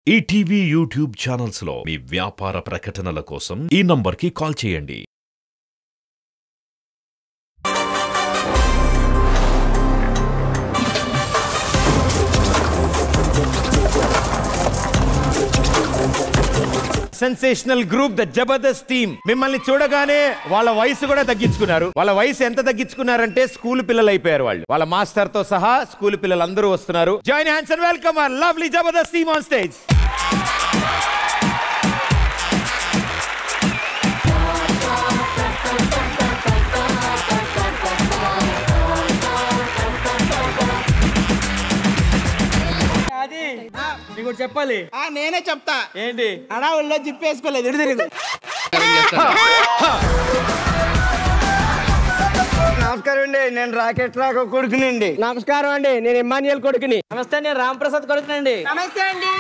ETV YouTube channels లో మీ వ్యాపార ప్రకటనల కోసం ఈ నంబర్కి కాల్ చేయండి. Sensational group the Jabardasth team మిమ్మల్ని చూడగానే వాళ్ళ వయసు కూడా తగ్గించుకున్నారు. వాళ్ళ వయసు ఎంత తగ్గించుకున్నారంటే స్కూల్ పిల్లలు అయిపోయారు. వాళ్ళ మాస్టర్ తో సహా స్కూల్ పిల్లలందరూ వస్తున్నారు. Join hands and welcome our lovely Jabardasth team on stage. నీకు చెప్పాలి. నేనే చెప్తా. ఏంటి? అడవుల్లో జిప్పేసుకోలేదు. ఇటు తిరుగు. నమస్కారం అండి, నేను రాకెట్ రాక కొడుకునండి. నమస్కారం అండి, నేను ఇమ్మాన్యుయల్ కొడుకుని. నమస్తే, నేను రాంప్రసాద్ కొడుకునండి. నమస్తే అండి,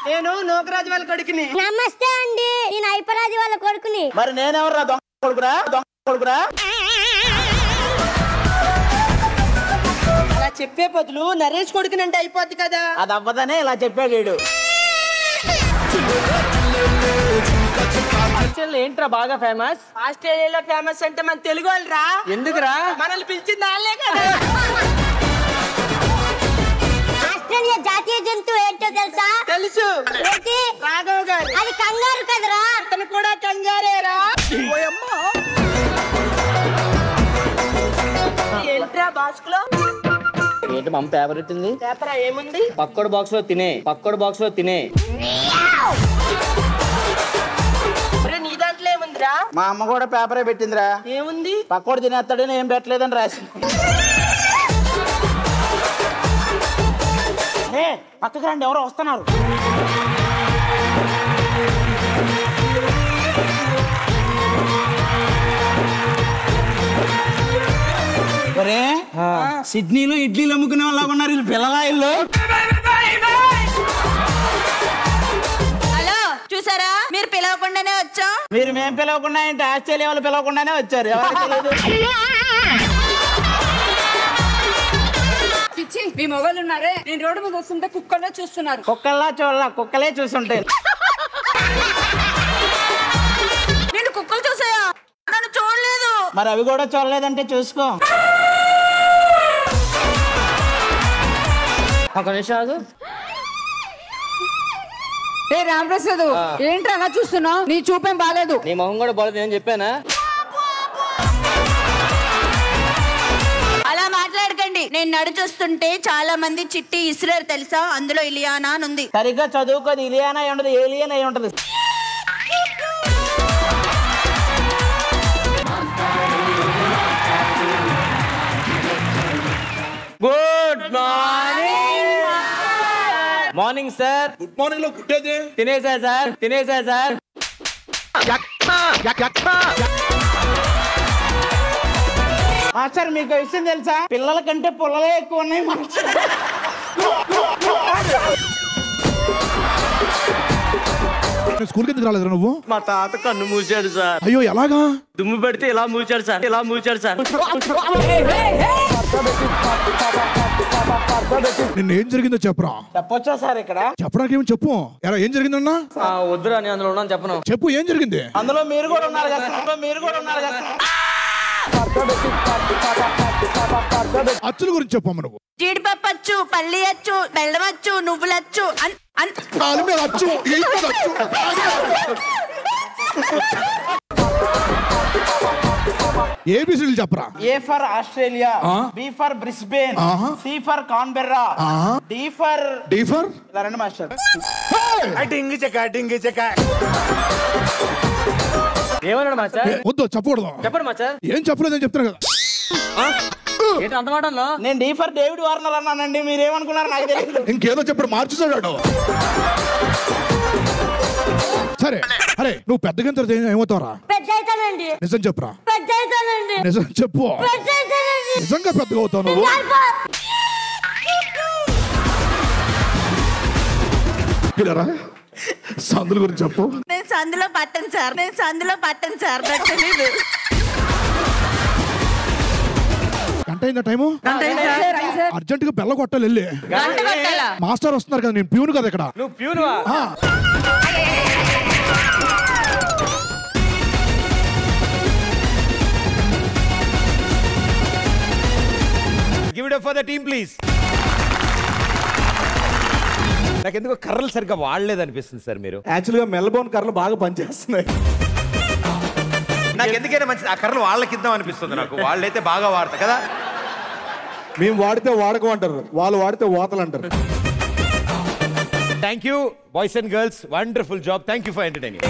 నేను నూకరాజు వాళ్ళ కొడుకుని. నమస్తే అండి, నేను ఐపరాజు వాళ్ళ కొడుకుని. మరి నేనెవర్రా? దొంగ కొడుకురా, దొంగ కొడుకురా. అలా చెప్పే బదులు నరేష్ కొడుకునంటే అయిపోద్ది కదా. అది అవ్వదనే ఇలా చెప్పాడు. ఏంట్రా బాగా ఫేమస్? ఆస్ట్రేలియాలో ఫేమస్ అంటే మన తెలుగు వాళ్ళరా. ఎందుకురా? మనల్ని పిలిచింది వాళ్ళే కదా. ఆస్ట్రేలియా జాతీయ జంతువు ఏంటో తెలుసా? తెలుసు. ఏంటి? రాఘవ్ గారు. అది కంగారు కదరా. అతను కూడా కంగారేరా. ఏంట్రా బాక్స్ లో? ఏంటి మమ్మ పేపర్ పెట్టింది? పేపర్ ఏముంది? పక్కోడు బాక్స్ లో తినే, పక్కోడు బాక్స్ లో తినే. నీ దాంట్లో ఏముందిరా? మా అమ్మ కూడా పేపరే పెట్టిందిరా. ఏముంది? పక్కోడు తినేస్తాడని ఏం పెట్టలేదని రాసి. పక్కకు రండి, ఎవరో వస్తున్నారు. సిడ్నీలో ఇడ్లీలు అమ్ముకునే వాళ్ళు ఉన్నారు వీళ్ళు. పిల్లలా ఇల్లు. హలో, చూసారా? మీరు పిలవకుండానే వచ్చా. మీరు మేము పిలవకుండా ఏంటి? ఆస్ట్రేలియా వాళ్ళు పిలవకుండానే వచ్చారు. ఎవరికి తెలియదు. మీ మొగలు ఉన్నారే, నేను రోడ్డు మీద వస్తుంటే కుక్కల్లో చూస్తున్నారు. కుక్కల్లా చూడాల, కుక్కలే చూస్తుంటాయి. నేను కుక్కలు చూసాయా? నన్ను చూడలేదు. మరి అవి కూడా చూడలేదంటే చూసుకో. ఒక నిమిషం ఆగు. ఏ రాంప్రసాద్, ఏంటి అలా చూస్తున్నావు? నీ చూపేం బాలేదు. నీ మొహం కూడా బాలేదు, నేను చెప్పానా? అలా మాట్లాడకండి. నేను నడుచొస్తుంటే చాలా మంది చిట్టి ఇసురారు తెలుసా? అందులో ఇలియానా అని ఉంది. సరిగ్గా చదువుకోది. ఇలియానా అయి ఉండదు, ఏలియన్ అయి ఉంటది. Good morning. Morning sir. Good morning లో గుడ్డేది. తినేసా సార్, తినేసా సార్. మాస్టర్ మీకు విషయం తెలుసా? పిల్లల కంటే పుల్లలే ఎక్కువ ఉన్నాయి మాస్టర్. స్కూల్కి ఎందుకు రాలేదురా నువ్వు? మా తాత కన్ను మూసాడు సార్. అయ్యో ఎలాగా? దుమ్ము పెడితే ఇలా మూచాడు సార్, ఇలా మూచాడు సార్. నిన్న ఏం జరిగిందో చెప్పరా? చెప్పొచ్చా సార్ ఇక్కడ? చెప్పడానికి ఏమి చెప్పు. ఎలా ఏం జరిగిందన్నా? వద్దురా, నేను అందులో ఉన్నాను, చెప్పను. చెప్పు, ఏం జరిగింది? అందులో మీరు కూడా ఉన్నారు కదా. మీరు కూడా ఉన్నారు కదా. అచ్చుల గురించి చెప్పమ్మ నువ్వు. జీడిపప్పు వచ్చు, పల్లి వచ్చు, బెల్లం వచ్చు, నువ్వులచ్చు. కాలు మీద అచ్చు, ఈ మీద అచ్చు. ఏబిసిడీలు చెప్పరా? A for Australia, B for Brisbane, C for Canberra, D for రండి మాస్టర్. ఏమన్నాడు మాస్టర్? వద్దు చెప్పకూడదు. చెప్పండి మాస్టర్. ఏం చెప్పలేదని చెప్తున్నా కదా. ఏంటి అంత మాటల్లో? నేను డి ఫర్ డేవిడ్ వార్నర్ అన్నానండి. మీరేమనుకున్నారు నాకు తెలియదు. ఇంకేదో చెప్పాడు, మార్చేసాడు. సరే, అరే నువ్వు పెద్దగా ఏమవుతావరా? పెద్ద అవుతానండి. నిజం చెప్పురా. పెద్ద అవుతానండి. నిజం చెప్పు. పెద్ద అవుతానండి. నిజంగా పెద్దగా అవుతావు నువ్వు. ఇలారా సందుల గురించి చెప్పు. నేను సందులో పట్టను సార్, నేను సందులో పట్టను సార్, నాకు తెలీదు. గంట అయిందా టైము? అర్జెంట్ గా బెల్ల కొట్టాలి వెళ్ళి. మాస్టర్ వస్తున్నారు కదా, నేను ప్యూన్ కదా ఇక్కడ. నువ్వు ప్యూన్వా? Give it up for the team, please. నాకెందుకో కర్రలు సరిగ్గా వాడలేదు అనిపిస్తుంది సార్ మీరు. యాక్చువల్గా మెల్బోర్న్ కర్రలు బాగా పనిచేస్తున్నాయి. నాకు ఎందుకైనా మంచిది, ఆ కర్రలు వాళ్ళకి ఇద్దాం అనిపిస్తుంది నాకు. వాళ్ళైతే బాగా వాడతారు కదా. మేము వాడితే వాడకమంటారు, వాళ్ళు వాడితే వాతలు అంటారు. Thank you boys and girls, wonderful job. Thank you for entertaining.